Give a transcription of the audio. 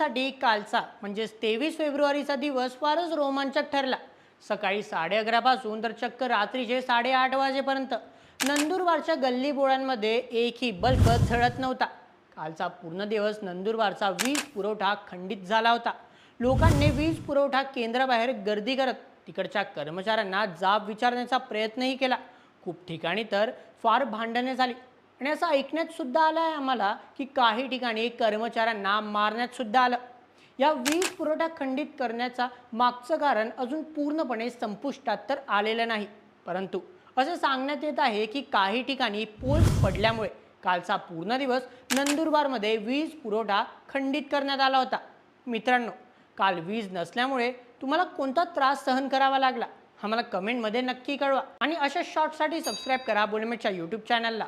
नंदुरबारसाठी कालचा म्हणजे 23 फेब्रुवारीचा दिवस फारच रोमांचक ठरला। सकाळी 11:30 पासून तर चक्क रात्रीचे 8:30 वाजेपर्यंत नंदुरबारच्या गल्ली बोळांमध्ये एकही बल्ब झळत नव्हता। कालचा पूर्ण दिवस नंदुरबारचा वीज पुरवठा खंडित झाला होता। लोकांनी वीज पुरवठा केंद्राबाहेर गर्दी करत तिकडच्या कर्मचाऱ्यांना जाब विचारण्याचा प्रयत्नही केला। खूप ठिकाणी तर फार भांडणे झाली आणि असं ऐकण्यात सुद्धा आलं आहे आम्हाला की काही ठिकाणी कर्मचाऱ्यांना मारण्यात सुद्धा आलं। या वीज पुरवठा खंडित करण्याचा मागचं कारण अजून पूर्णपणे संपुष्टात तर आलेलं नाही, परंतु असे सांगण्यात येत आहे की काही ठिकाणी पोल्स पडल्यामुळे कालचा पूर्ण दिवस नंदुरबारमध्ये वीज पुरवठा खंडित करण्यात आला होता। मित्रांनो, काल वीज नसल्यामुळे तुम्हाला कोणता त्रास सहन करावा लागला आम्हाला कमेंटमध्ये नक्की कळवा आणि अशा शॉर्ट्ससाठी सबस्क्राईब करा बुलेमेटच्या यूट्यूब चॅनलला।